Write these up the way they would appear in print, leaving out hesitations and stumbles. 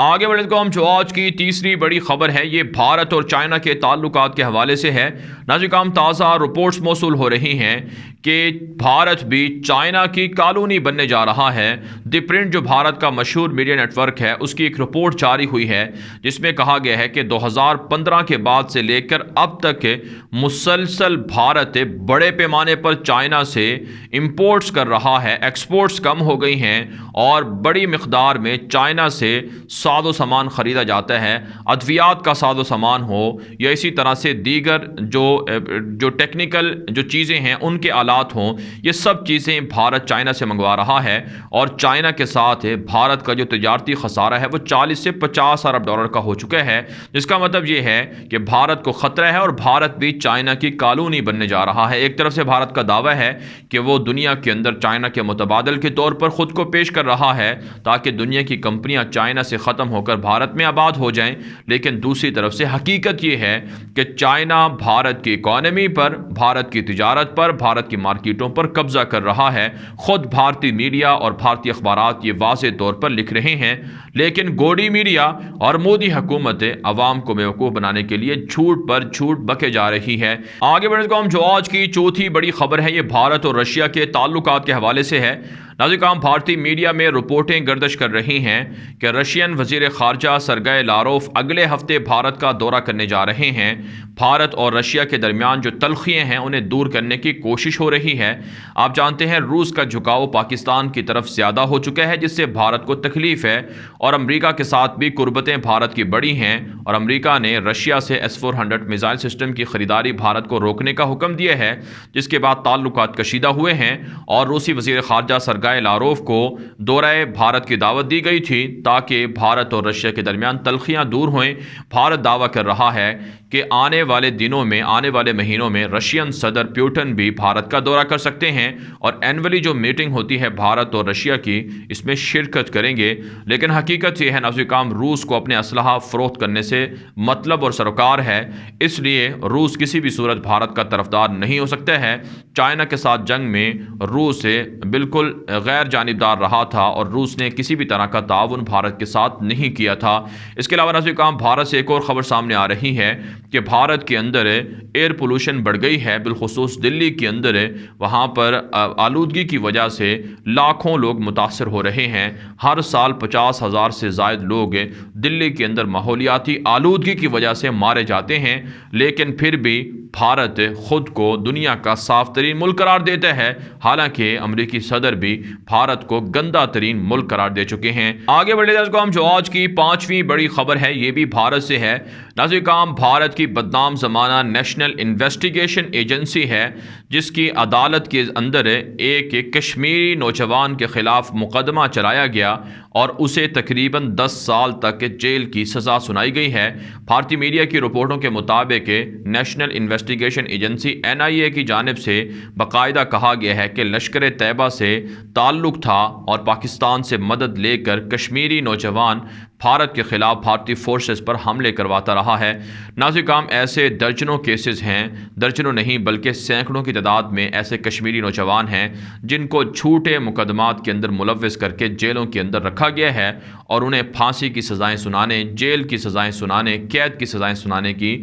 آگے بڑھنے کو ہم جو آج کی تیسری بڑی خبر ہے یہ بھارت اور چائنا کے تعلقات کے حوالے سے ہے۔ ناظرین تازہ رپورٹس موصول ہو رہی ہیں کہ بھارت بھی چائنا کی کالونی بننے جا رہا ہے۔ دی پرنٹ جو بھارت کا مشہور میڈیا نیٹ ورک ہے اس کی ایک رپورٹ جاری ہوئی ہے جس میں کہا گیا ہے کہ 2015 کے بعد سے لے کر اب تک مسلسل بھارت بڑے پیمانے پر چائنا سے امپورٹس کر رہا ہے، ایکسپورٹس کم ہو گئی ہیں اور بڑی مقدار میں چائنا سے ساز و سامان خریدا جاتا ہے، ادویات کا ساز و سامان ہو یا اسی طرح سے دیگر جو ٹیکنیکل جو چیزیں ہیں ان کے آلات ہوں، یہ سب چیزیں بھارت چائنا سے منگوا رہا ہے اور چائنا کے ساتھ بھارت کا جو تجارتی خسارہ ہے وہ 40 سے 50 ارب ڈالر کا ہو چکا ہے، جس کا مطلب یہ ہے کہ بھارت کو خطرہ ہے اور بھارت بھی چائنا کی کالونی بننے جا رہا ہے۔ ایک طرف سے بھارت کا دعویٰ ہے کہ وہ دنیا کے اندر چائنا کے متبادل کے طور پر خود کو پیش کر رہا ہے تاکہ دنیا کی کمپنیاں چائنا سے ختم ہو کر بھارت میں آباد ہو جائیں، لیکن دوسری طرف سے حقیقت یہ ہے کہ چائنا بھارت کی اکانومی پر، بھارت کی تجارت پر، بھارت کی مارکیٹوں پر قبضہ کر رہا ہے۔ خود بھارتی میڈیا اور بھارتی اخبارات یہ واضح طور پر لکھ رہے ہیں، لیکن گوڈی میڈیا اور مودی حکومت عوام کو بیوقوف بنانے کے لیے جھوٹ پر جھوٹ بکے جا رہی ہے۔ آگے بڑھنے کو ہم جو آج کی چوتھی بڑی خبر ہے یہ بھارت اور رشیا کے تعلقات کے حوالے سے ہے۔ ناظرین بھارتی میڈیا میں رپورٹیں گردش کر رہی ہیں کہ رشین وزیر خارجہ سرگئی لاروف اگلے ہفتے بھارت کا دورہ کرنے جا رہے ہیں۔ بھارت اور رشیا کے درمیان جو تلخیاں ہیں انہیں دور کرنے کی کوشش ہو رہی ہے۔ آپ جانتے ہیں روس کا جھکاؤ پاکستان کی طرف زیادہ ہو چکا ہے جس سے بھارت کو تکلیف ہے اور امریکہ کے ساتھ بھی قربتیں بھارت کی بڑی ہیں اور امریکہ نے رشیا سے S-400 میزائل سسٹم کی خریداری بھارت کو روکنے کا حکم دیا ہے، جس کے بعد تعلقات کشیدہ ہوئے ہیں اور روسی وزیر خارجہ سرگئی لاروف کو دورہ بھارت کی دعوت دی گئی تھی تاکہ بھارت اور رشیا کے درمیان تلخیاں دور ہوئیں۔ بھارت دعویٰ کر رہا ہے کہ آنے والے دنوں میں، آنے والے مہینوں میں رشین صدر پیوٹن بھی بھارت کا دورہ کر سکتے ہیں اور اینولی جو میٹنگ ہوتی ہے بھارت اور رشیا کی اس میں شرکت کریں گے، لیکن حقیقت یہ ہے ناظرین روس کو اپنے اسلحہ فروخت کرنے سے مطلب اور سروکار ہے، اس لیے روس کسی بھی صورت بھارت کا طرفدار نہیں ہو سکتا ہے۔ چائنا کے ساتھ جنگ میں روس بالکل غیر جانبدار رہا تھا اور روس نے کسی بھی طرح کا تعاون بھارت کے ساتھ نہیں کیا تھا۔ اس کے علاوہ ناظرین بھارت سے ایک اور خبر سامنے آ رہی ہے کہ بھارت کے اندر ایئر پولوشن بڑھ گئی ہے، بالخصوص دلی کے اندر وہاں پر آلودگی کی وجہ سے لاکھوں لوگ متاثر ہو رہے ہیں۔ ہر سال 50,000 سے زائد لوگ دلی کے اندر ماحولیاتی آلودگی کی وجہ سے مارے جاتے ہیں، لیکن پھر بھی بھارت خود کو دنیا کا صاف ترین ملک قرار دیتا ہے، حالانکہ امریکی صدر بھی بھارت کو گندا ترین ملک قرار دے چکے ہیں۔ آگے بڑھے کو ہم جو آج کی پانچویں بڑی خبر ہے یہ بھی بھارت سے ہے۔ ناظرین بھارت کی بدنام زمانہ نیشنل انویسٹیگیشن ایجنسی ہے جس کی عدالت کے اندر ایک کشمیری نوجوان کے خلاف مقدمہ چلایا گیا اور اسے تقریباً 10 سال تک جیل کی سزا سنائی گئی ہے۔ بھارتی میڈیا کی رپورٹوں کے مطابق نیشنل انویسٹیگیشن ایجنسی NIA کی جانب سے باقاعدہ کہا گیا ہے کہ لشکر طیبہ سے تعلق تھا اور پاکستان سے مدد لے کر کشمیری نوجوان بھارت کے خلاف بھارتی فورسز پر حملے کرواتا رہا ہے۔ ناظرین ایسے درجنوں کیسز ہیں، درجنوں نہیں بلکہ سینکڑوں کی تعداد میں ایسے کشمیری نوجوان ہیں جن کو جھوٹے مقدمات کے اندر ملوث کر کے جیلوں کے اندر رکھا گیا ہے اور انہیں پھانسی کی سزائیں سنانے، جیل کی سزائیں سنانے، قید کی سزائیں سنانے کی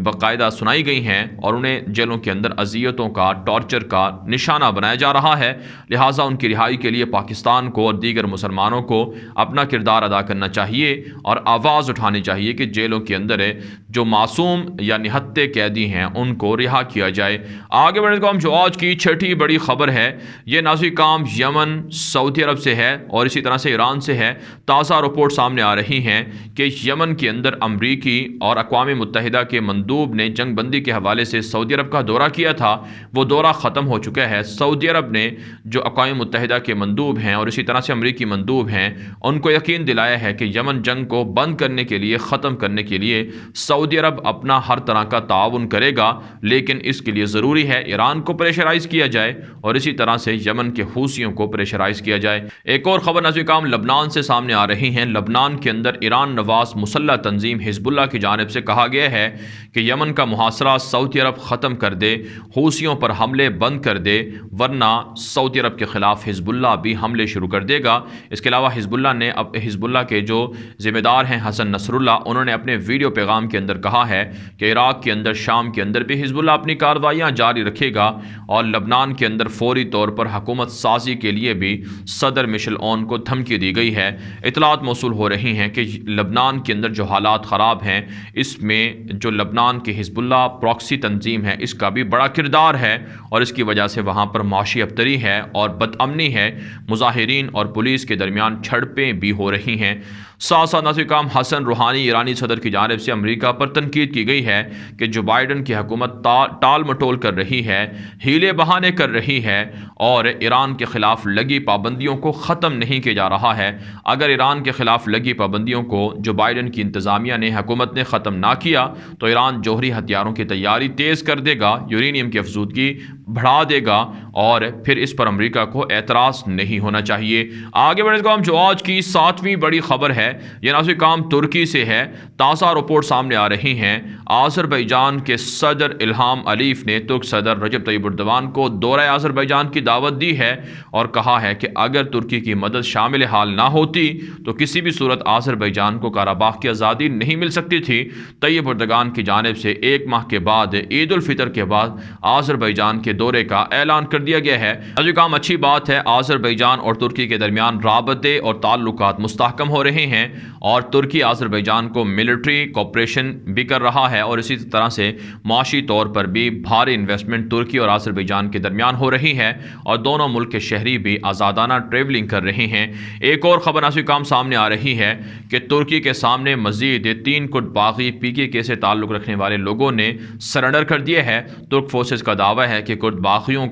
باقاعدہ سنائی گئی ہیں اور انہیں جیلوں کے اندر اذیتوں کا، ٹارچر کا نشانہ بنایا جا رہا ہے۔ لہٰذا ان کی رہائی کے لیے پاکستان کو اور دیگر مسلمانوں کو اپنا کردار ادا کرنا چاہیے اور آواز اٹھانی چاہیے کہ جیلوں کے اندر جو معصوم یا نہتے قیدی ہیں ان کو رہا کیا جائے۔ آگے بڑھنے کو ہم جو آج کی چھٹی بڑی خبر ہے یہ ناظرین یمن، سعودی عرب سے ہے اور اسی طرح سے ایران سے ہے۔ تازہ رپورٹ سامنے آ رہی ہیں کہ یمن کے اندر امریکی اور اقوام متحدہ کے مندوب نے جنگ بندی کے حوالے سے سعودی عرب کا دورہ کیا تھا، وہ دورہ ختم ہو چکا ہے۔ سعودی عرب نے جو اقوام متحدہ کے مندوب ہیں اور اسی طرح سے امریکی مندوب ہیں ان کو یقین دلایا ہے کہ یمن جنگ کو بند کرنے کے لیے، ختم کرنے کے لیے سعودی عرب اپنا ہر طرح کا تعاون کرے گا، لیکن اس کے لیے ضروری ہے ایران کو پریشرائز کیا جائے اور اسی طرح سے یمن کے حوثیوں کو پریشرائز کیا جائے۔ ایک اور خبر ناظرین لبنان سے سامنے آ رہی ہیں۔ لبنان کے اندر ایران نواز مسلح تنظیم حزب اللہ کی جانب سے کہا گیا ہے کہ یمن کا محاصرہ سعودی عرب ختم کر دے، حوثیوں پر حملے بند کر دے، ورنہ سعودی عرب کے خلاف حزب اللہ بھی حملے شروع کر دے گا۔ اس کے علاوہ حزب اللہ نے حزب اللہ کے جو ذمہ دار ہیں حسن نصر اللہ، انہوں نے اپنے ویڈیو پیغام کے اندر کہا ہے کہ عراق کے اندر، شام کے اندر بھی حزب اللہ اپنی کارروائیاں جاری رکھے گا، اور لبنان کے اندر فوری طور پر حکومت سازی کے لیے بھی صدر مشیل عون کو دھمکی دی گئی ہے۔ اطلاعات موصول ہو رہی ہیں کہ لبنان کے اندر جو حالات خراب ہیں، اس میں جو لبنان کے حزب اللہ پراکسی تنظیم ہے، اس کا بھی بڑا کردار ہے، اور اس کی وجہ سے وہاں پر معاشی ابتری ہے اور بد امنی ہے، مظاہرین اور پولیس کے درمیان جھڑپیں بھی ہو رہی ہیں۔ ساتھ ساتھ ناظرین کرام، حسن روحانی ایرانی صدر کی جانب سے امریکہ پر تنقید کی گئی ہے کہ جو بائیڈن کی حکومت ٹال مٹول کر رہی ہے، ہیلے بہانے کر رہی ہے، اور ایران کے خلاف لگی پابندیوں کو ختم نہیں کیا جا رہا ہے۔ اگر ایران کے خلاف لگی پابندیوں کو جو بائیڈن کی انتظامیہ نے، حکومت نے ختم نہ کیا تو ایران جوہری ہتھیاروں کی تیاری تیز کر دے گا، یورینیم کی افزودگی بڑھا دے گا، اور پھر اس پر امریکہ کو اعتراض نہیں ہونا چاہیے۔ آگے بڑھنے کا جو آج کی 7ویں بڑی خبر ہے، یہ ناظرین کرام ترکی سے ہے۔ تازہ رپورٹ سامنے آ رہی ہیں، آذربائیجان کے صدر الہام علیف نے ترک صدر رجب طیب ایردوان کو دورہ آذربائیجان کی دعوت دی ہے، اور کہا ہے کہ اگر ترکی کی مدد شامل حال نہ ہوتی تو کسی بھی صورت آذربائیجان کو قراباغ کی آزادی نہیں مل سکتی تھی۔ طیب ایردوان کی جانب سے 1 ماہ کے بعد، عید الفطر کے بعد، آذربائیجان کے دورے کا اعلان کر دیا گیا ہے۔ ناظرین کرام، اچھی بات ہے، آذربائیجان اور ترکی کے درمیان رابطے اور تعلقات مستحکم ہو رہے ہیں، اور ترکی آذربائیجان کو ملٹری کوپریشن بھی کر رہا ہے، اور اسی طرح سے معاشی طور پر بھی بھاری انویسٹمنٹ ترکی اور آذربائیجان کے درمیان ہو رہی ہے، اور دونوں ملک کے شہری بھی آزادانہ ٹریولنگ کر رہے ہیں۔ ایک اور خبر ناظرین کرام سامنے آ رہی ہے کہ ترکی کے سامنے مزید 3 کرد باغی PKK سے تعلق رکھنے والے لوگوں نے سرنڈر کر دیا ہے۔ ترک فورسز کا دعویٰ ہے کہ کرد باغیوں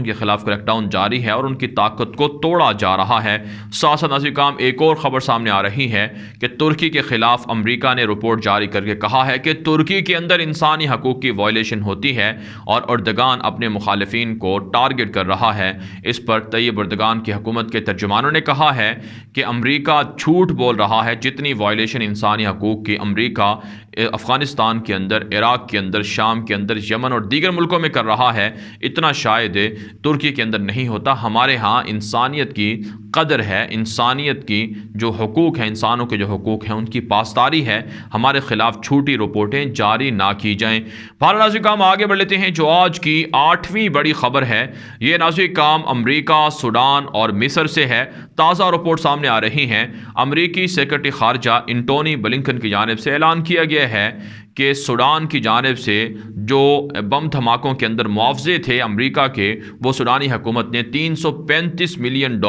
کے خلاف کریک ڈاؤن جاری ہے اور ان کی طاقت کو توڑا جا رہا ہے۔ ساتھ ساتھ ناظرین کرام، ایک اور خبر سامنے آ رہی ہے کہ ترکی کے خلاف امریکہ نے رپورٹ جاری کر کے کہا ہے کہ ترکی کے اندر انسانی حقوق کی وائلیشن ہوتی ہے، اور اردگان اپنے مخالفین کو ٹارگٹ کر رہا ہے۔ اس پر طیب ایردوان کی حکومت کے ترجمانوں نے کہا ہے کہ امریکہ جھوٹ بول رہا ہے، جتنی وائلیشن انسانی حقوق کی امریکہ افغانستان کے اندر، عراق کے اندر، شام کے اندر، یمن اور دیگر ملکوں میں کر رہا ہے، اتنا شاید ترکی کے اندر نہیں ہوتا۔ ہمارے ہاں انسانیت کی قدر ہے، انسانیت کی جو حقوق ہیں، انسانوں کے جو حقوق ہیں ان کی پاسداری ہے، ہمارے خلاف جھوٹی رپورٹیں جاری نہ کی جائیں۔ ناظرین کرام، آگے بڑھ لیتے ہیں جو آج کی 8ویں بڑی خبر ہے، یہ ناظرین کرام امریکہ، سوڈان اور مصر سے ہے۔ تازہ رپورٹ سامنے آ رہی ہیں، امریکی سیکرٹری خارجہ انٹونی بلنکن کی جانب سے اعلان کیا گیا ہے کہ سوڈان کی جانب سے جو بم دھماکوں کے اندر معاوضے تھے امریکہ کے، وہ سوڈانی حکومت نے $335 ملین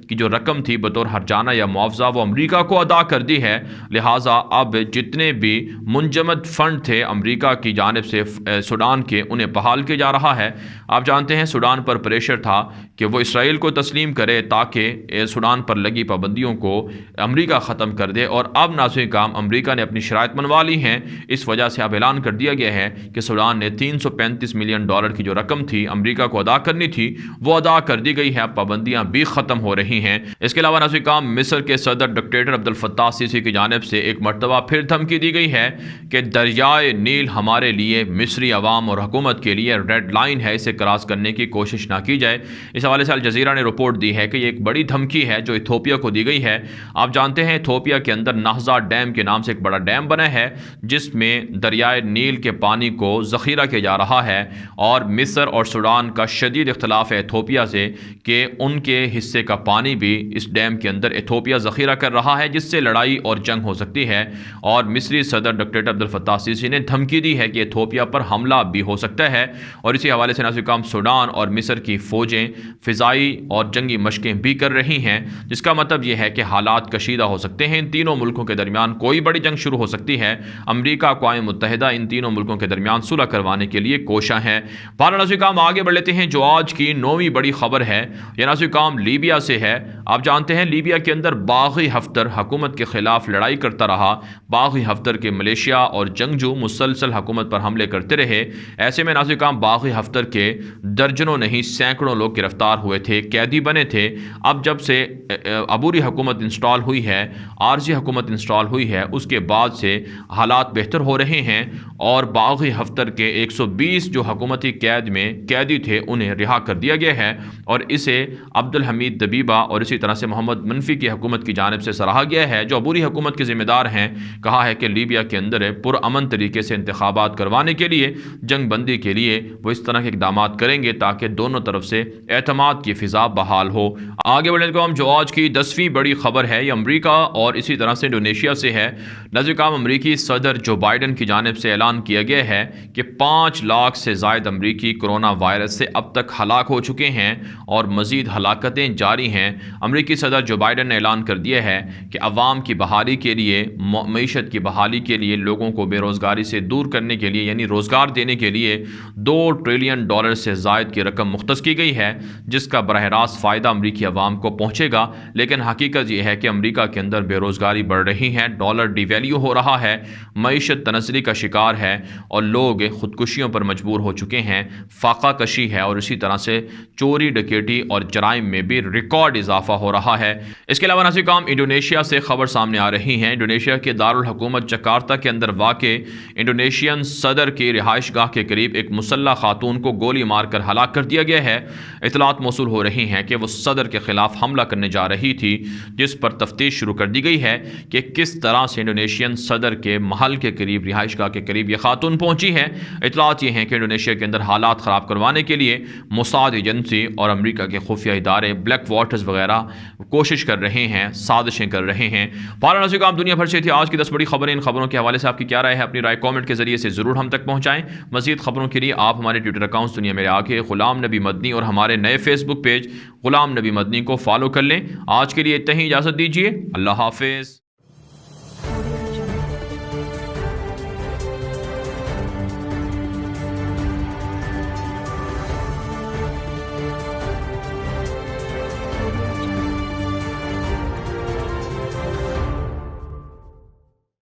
کی جو رقم تھی بطور ہرجانہ یا معاوضہ، وہ امریکہ کو ادا کر دی ہے۔ لہٰذا اب جتنے بھی منجمد فنڈ تھے امریکہ کی جانب سے سوڈان کے، انہیں بحال کیا جا رہا ہے۔ آپ جانتے ہیں سوڈان پر پریشر تھا کہ وہ اسرائیل کو تسلیم کرے تاکہ سوڈان پر لگی پابندیوں کو امریکہ ختم کر دے، اور اب ناظرین کرام امریکہ نے اپنی شرائط منوا لی ہیں۔ اس وجہ سے اب اعلان کر دیا گیا ہے کہ سوڈان نے $335 ملین کی جو رقم تھی امریکہ کو ادا کرنی تھی، وہ ادا کر دی گئی ہے۔ اب پابندیاں بھی ختم ہو رہی ہیں۔ اس کے علاوہ ناظرین کرام، مصر کے صدر ڈکٹیٹر عبد الفتاح السیسی کی جانب سے ایک مرتبہ پھر دھمکی دی گئی ہے کہ دریائے نیل ہمارے لیے، مصری عوام اور حکومت کے لیے ریڈ لائن ہے، اسے کراس کرنے کی کوشش نہ کی جائے۔ اس حوالے سے الجزیرہ نے رپورٹ دی ہے کہ یہ ایک بڑی دھمکی ہے جو ایتھوپیا کو دی گئی ہے۔ آپ جانتے ہیں ایتھوپیا کے اندر نہضہ ڈیم کے نام سے ایک بڑا ڈیم بنا ہے، جس میں دریائے نیل کے پانی کو ذخیرہ کیا جا رہا ہے، اور مصر اور سوڈان کا شدید اختلاف ہے ایتھوپیا سے کہ ان کے حصے کا پانی بھی اس ڈیم کے اندر ایتھوپیا ذخیرہ کر رہا ہے، جس سے لڑائی اور جنگ ہو سکتی ہے۔ اور مصری صدر ڈکٹیٹر عبد الفتاح السیسی نے دھمکی دی ہے کہ ایتھوپیا پر حملہ بھی ہو سکتا ہے، اور اسی حوالے سے ناظرین کرام سوڈان اور مصر کی فوجیں فضائی اور جنگی مشقیں بھی کر رہی ہیں، جس کا مطلب یہ ہے کہ حالات کشیدہ ہو سکتے ہیں۔ ان تینوں ملکوں کے درمیان کوئی بڑی جنگ شروع ہو سکتی ہے۔ امریکہ، اقوام متحدہ ان تینوں ملکوں کے درمیان صلح کروانے کے لیے کوشاں ہیں۔ ناظرین کرام، آگے بڑھ لیتے ہیں جو آج کی 9ویں بڑی خبر ہے، یہ ناظرین کرام لیبیا سے ہے۔ آپ جانتے ہیں لیبیا کے اندر باغی حفتر حکومت کے خلاف لڑائی کرتا رہا۔ باغی حفتر کے ملیشیا اور جنگجو مسلسل حکومت پر حملے کرتے رہے۔ ایسے میں ناظرین کرام باغی حفتر کے درجنوں نہیں سینکڑوں لوگ گرفتار ہوئے تھے، قیدی بنے تھے۔ اب جب سے عبوری حکومت انسٹال ہوئی ہے، عارضی حکومت انسٹال ہوئی ہے، اس کے بعد سے حالات بہتر ہو رہے ہیں، اور باغی حفتر کے 120 جو حکومتی قید میں قیدی تھے انہیں رہا کر دیا گیا ہے، اور اسے عبد الحمید دبیبہ اور اسی اسی طرح سے محمد منفی کی حکومت کی جانب سے سراہا گیا ہے، جو عبوری حکومت کے ذمہ دار ہیں۔ کہا ہے کہ لیبیا کے اندر پرامن طریقے سے انتخابات کروانے کے لیے، جنگ بندی کے لیے وہ اس طرح کے اقدامات کریں گے تاکہ دونوں طرف سے اعتماد کی فضا بحال ہو۔ آگے بڑھنے کو ہم جو آج کی 10ویں بڑی خبر ہے، یہ امریکہ اور اسی طرح سے انڈونیشیا سے ہے۔ ناظرین کرام، امریکی صدر جو بائیڈن کی جانب سے اعلان کیا گیا ہے کہ 5 لاکھ سے زائد امریکی کرونا وائرس سے اب تک ہلاک ہو چکے ہیں اور مزید ہلاکتیں جاری ہیں۔ امریکی صدر جو بائیڈن نے اعلان کر دیا ہے کہ عوام کی بحالی کے لیے، معیشت کی بحالی کے لیے، لوگوں کو بے روزگاری سے دور کرنے کے لیے یعنی روزگار دینے کے لیے $2 ٹریلین سے زائد کی رقم مختص کی گئی ہے، جس کا براہ راست فائدہ امریکی عوام کو پہنچے گا۔ لیکن حقیقت یہ ہے کہ امریکہ کے اندر بے روزگاری بڑھ رہی ہے، ڈالر ڈی ویلیو ہو رہا ہے، معیشت تنزلی کا شکار ہے اور لوگ خودکشیوں پر مجبور ہو چکے ہیں، فاقہ کشی ہے اور اسی طرح سے چوری ڈکیٹی اور جرائم میں بھی ریکارڈ اضافہ ہو رہا ہے۔ اس کے علاوہ ناظرین کرام، انڈونیشیا سے خبر سامنے آ رہی ہے۔ انڈونیشیا کے دارالحکومت جکارتا کے اندر واقع انڈونیشین صدر کی رہائش گاہ کے قریب ایک مسلح خاتون کو گولی مار کر ہلاک کر دیا گیا ہے۔ اطلاعات موصول ہو رہی ہیں کہ وہ صدر کے خلاف حملہ کرنے جا رہی تھی، جس پر تفتیش شروع کر دی گئی ہے کہ کس طرح سے انڈونیشین صدر کے محل کے قریب، رہائش گاہ کے قریب یہ خاتون پہنچی ہے۔ اطلاعات یہ ہیں کہ انڈونیشیا کے اندر حالات خراب کروانے کے لیے موساد ایجنسی اور امریکہ کے خفیہ ادارے بلیک واٹرز وغیرہ کوشش کر رہے ہیں، سازشیں کر رہے ہیں۔ ناظرین کرام، دنیا بھر سے تھی آج کی 10 بڑی خبریں۔ ان خبروں کے حوالے سے آپ کی کیا رائے ہے؟ اپنی رائے کامنٹ کے ذریعے سے ضرور ہم تک پہنچائیں۔ مزید خبروں کے لیے آپ ہمارے ٹویٹر اکاؤنٹس دنیا میرے آگے، غلام نبی مدنی اور ہمارے نئے فیس بک پیج غلام نبی مدنی کو فالو کر لیں۔ آج کے لیے اتنا ہی، اجازت دیجیے، اللہ حافظ۔